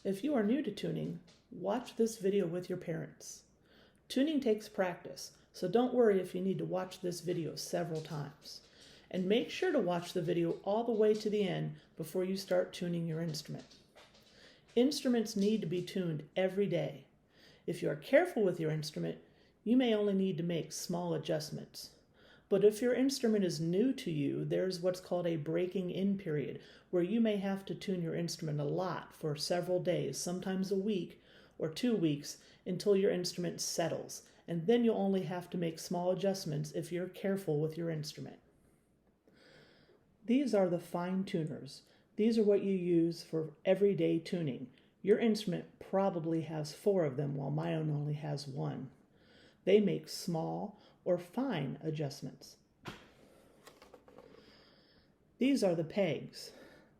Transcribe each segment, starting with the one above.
If you are new to tuning, watch this video with your parents. Tuning takes practice, so don't worry if you need to watch this video several times. And make sure to watch the video all the way to the end before you start tuning your instrument. Instruments need to be tuned every day. If you are careful with your instrument, you may only need to make small adjustments. But if your instrument is new to you, there's what's called a breaking in period, where you may have to tune your instrument a lot for several days, sometimes a week or 2 weeks, until your instrument settles. And then you'll only have to make small adjustments if you're careful with your instrument. These are the fine tuners. These are what you use for everyday tuning. Your instrument probably has 4 of them, while mine only has 1. They make small or fine adjustments. These are the pegs.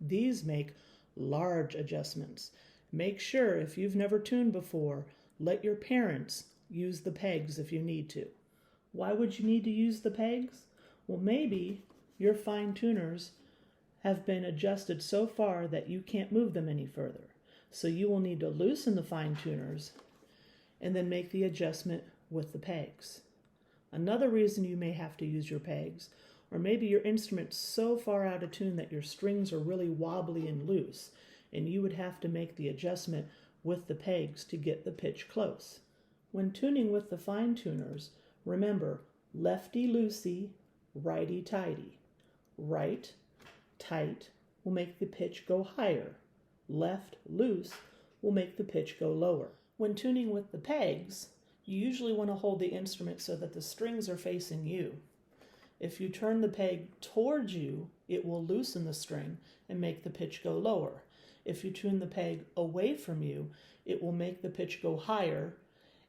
These make large adjustments. Make sure, if you've never tuned before, let your parents use the pegs if you need to. Why would you need to use the pegs? Well, maybe your fine tuners have been adjusted so far that you can't move them any further. So you will need to loosen the fine tuners and then make the adjustment with the pegs. Another reason you may have to use your pegs, or maybe your instrument's so far out of tune that your strings are really wobbly and loose, and you would have to make the adjustment with the pegs to get the pitch close. When tuning with the fine tuners, remember, lefty-loosey, righty-tighty. Right, tight will make the pitch go higher. Left, loose will make the pitch go lower. When tuning with the pegs, you usually want to hold the instrument so that the strings are facing you. If you turn the peg towards you, it will loosen the string and make the pitch go lower. If you tune the peg away from you, it will make the pitch go higher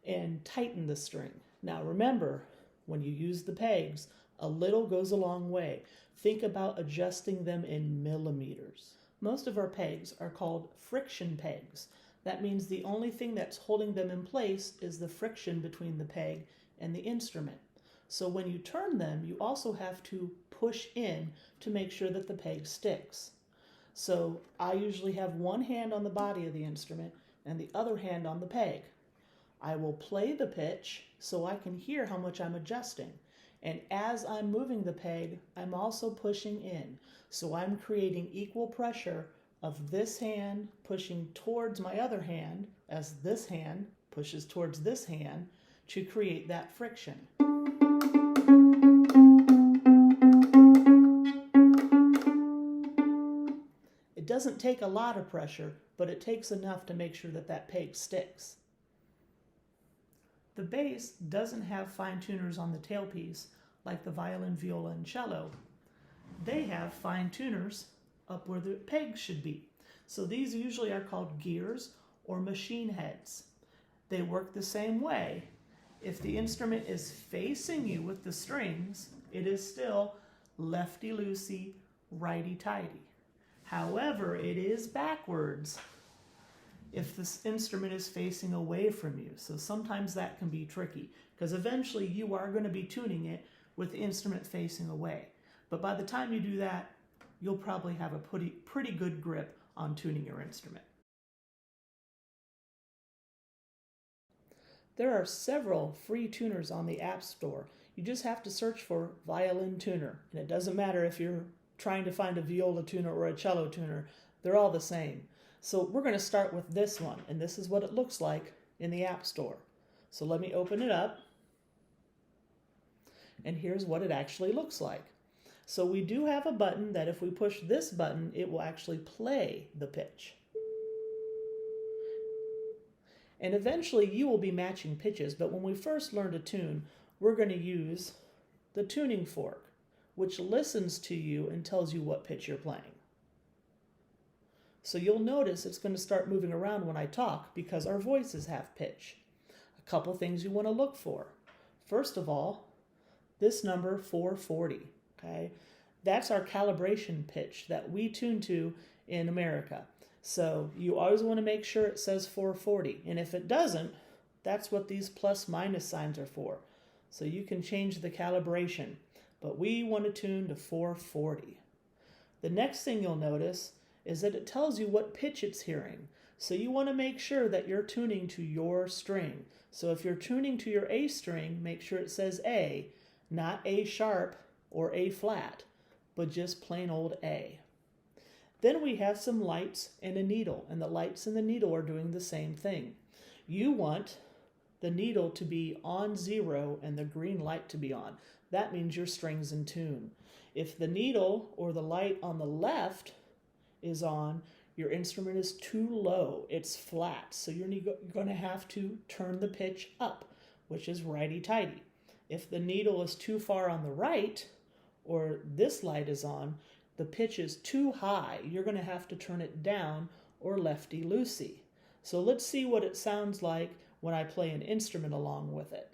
and tighten the string. Now remember, when you use the pegs, a little goes a long way. Think about adjusting them in millimeters. Most of our pegs are called friction pegs. That means the only thing that's holding them in place is the friction between the peg and the instrument. So when you turn them, you also have to push in to make sure that the peg sticks. So I usually have one hand on the body of the instrument and the other hand on the peg. I will play the pitch so I can hear how much I'm adjusting. And as I'm moving the peg, I'm also pushing in. So I'm creating equal pressure of this hand pushing towards my other hand as this hand pushes towards this hand to create that friction. It doesn't take a lot of pressure, but it takes enough to make sure that that peg sticks. The bass doesn't have fine tuners on the tailpiece like the violin, viola, and cello. They have fine tuners up where the pegs should be. So these usually are called gears or machine heads. They work the same way. If the instrument is facing you with the strings, it is still lefty-loosey, righty-tighty. However, it is backwards if this instrument is facing away from you. So sometimes that can be tricky because eventually you are going to be tuning it with the instrument facing away. But by the time you do that, you'll probably have a pretty good grip on tuning your instrument. There are several free tuners on the App Store. You just have to search for Violin Tuner. And it doesn't matter if you're trying to find a viola tuner or a cello tuner, they're all the same. So we're going to start with this one, and this is what it looks like in the App Store. So let me open it up, and here's what it actually looks like. So we do have a button that if we push this button, it will actually play the pitch. And eventually you will be matching pitches, but when we first learn to tune, we're going to use the tuning fork, which listens to you and tells you what pitch you're playing. So you'll notice it's going to start moving around when I talk because our voices have pitch. A couple things you want to look for. First of all, this number 440. Okay, that's our calibration pitch that we tune to in America. So you always want to make sure it says 440. And if it doesn't, that's what these plus minus signs are for. So you can change the calibration, but we want to tune to 440. The next thing you'll notice is that it tells you what pitch it's hearing. So you want to make sure that you're tuning to your string. So if you're tuning to your A string, make sure it says A, not A sharp or A flat, but just plain old A. Then we have some lights and a needle, and the lights and the needle are doing the same thing. You want the needle to be on 0 and the green light to be on. That means your string's in tune. If the needle or the light on the left is on, your instrument is too low, it's flat, so you're going to have to turn the pitch up, which is righty-tighty. If the needle is too far on the right, or this light is on, the pitch is too high, you're going to have to turn it down, or lefty-loosey. So let's see what it sounds like when I play an instrument along with it.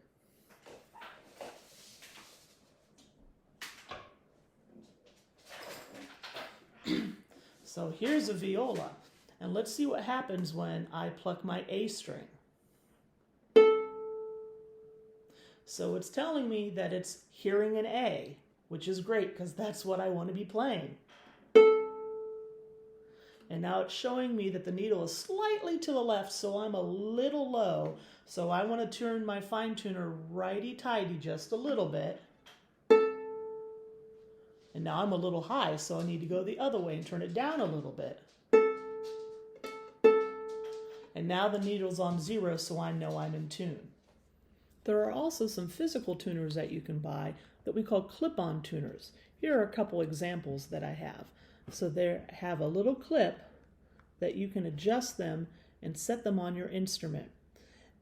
So here's a viola, and let's see what happens when I pluck my A string. So it's telling me that it's hearing an A, which is great because that's what I want to be playing. And now it's showing me that the needle is slightly to the left, so I'm a little low. So I want to turn my fine tuner righty-tighty just a little bit. And now I'm a little high, so I need to go the other way and turn it down a little bit. And now the needle's on 0, so I know I'm in tune. There are also some physical tuners that you can buy that we call clip-on tuners. Here are a couple examples that I have. So they have a little clip that you can adjust them and set them on your instrument.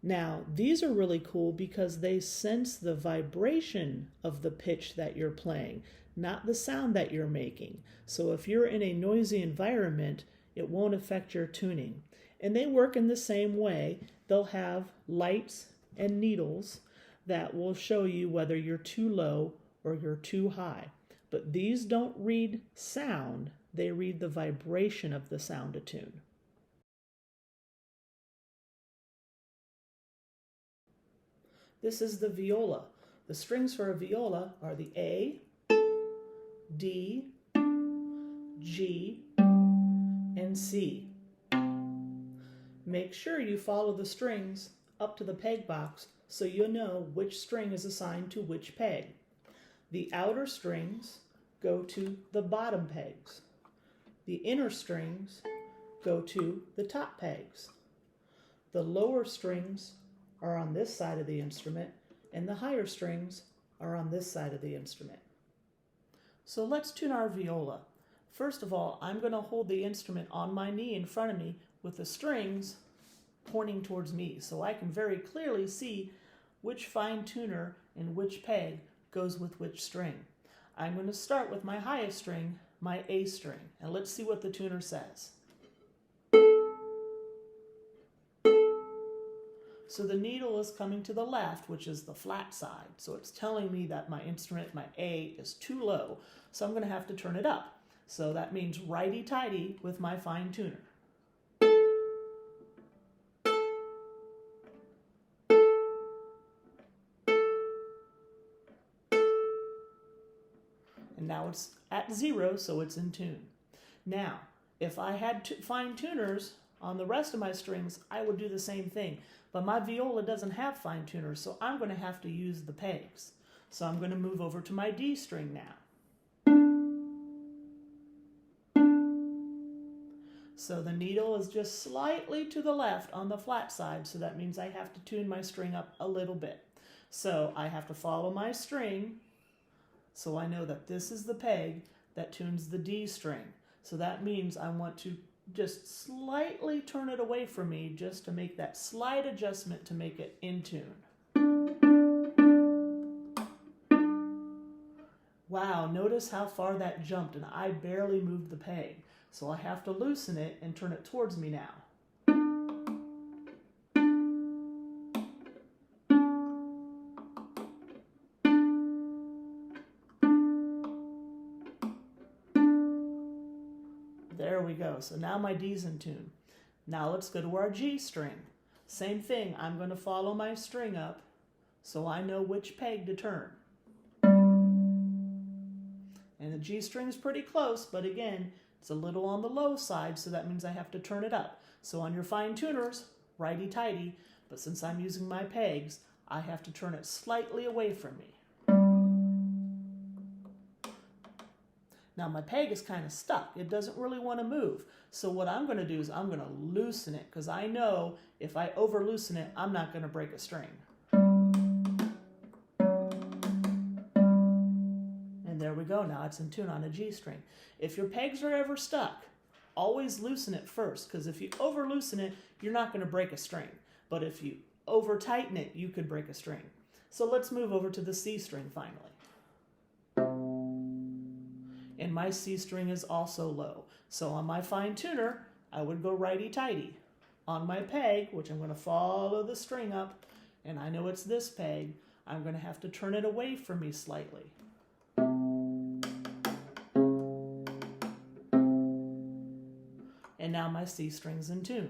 Now, these are really cool because they sense the vibration of the pitch that you're playing, not the sound that you're making. So if you're in a noisy environment, it won't affect your tuning. And they work in the same way. They'll have lights and needles that will show you whether you're too low or you're too high. But these don't read sound, they read the vibration of the sound to tune. This is the viola. The strings for a viola are the A, D, G, and C. Make sure you follow the strings up to the peg box so you'll know which string is assigned to which peg. The outer strings go to the bottom pegs. The inner strings go to the top pegs. The lower strings are on this side of the instrument, and the higher strings are on this side of the instrument. So let's tune our viola. First of all, I'm going to hold the instrument on my knee in front of me with the strings pointing towards me so I can very clearly see which fine tuner and which peg goes with which string. I'm going to start with my highest string, my A string, and let's see what the tuner says. So the needle is coming to the left, which is the flat side. So it's telling me that my instrument, my A, is too low. So I'm going to have to turn it up. So that means righty-tighty with my fine tuner. And now it's at 0, so it's in tune. Now, if I had fine tuners on the rest of my strings, I would do the same thing. But my viola doesn't have fine tuners, so I'm going to have to use the pegs. So I'm going to move over to my D string now. So the needle is just slightly to the left on the flat side, so that means I have to tune my string up a little bit. So I have to follow my string, so I know that this is the peg that tunes the D string. So that means I want to just slightly turn it away from me just to make that slight adjustment to make it in tune. Wow, notice how far that jumped and I barely moved the peg. So I have to loosen it and turn it towards me now. There we go. So now my D's in tune. Now let's go to our G string. Same thing. I'm going to follow my string up so I know which peg to turn. And the G string is pretty close, but again, It's a little on the low side, so that means I have to turn it up. So on your fine tuners, righty-tighty, but since I'm using my pegs, I have to turn it slightly away from me. Now my peg is kind of stuck. It doesn't really want to move. So what I'm going to do is I'm going to loosen it, because I know if I over loosen it, I'm not going to break a string. And there we go. Now it's in tune on a G string. If your pegs are ever stuck, always loosen it first, because if you over loosen it, you're not going to break a string. But if you over tighten it, you could break a string. So let's move over to the C string finally. And my C string is also low. So on my fine tuner, I would go righty-tighty. On my peg, which I'm going to follow the string up, and I know it's this peg, I'm going to have to turn it away from me slightly. And now my C string's in tune.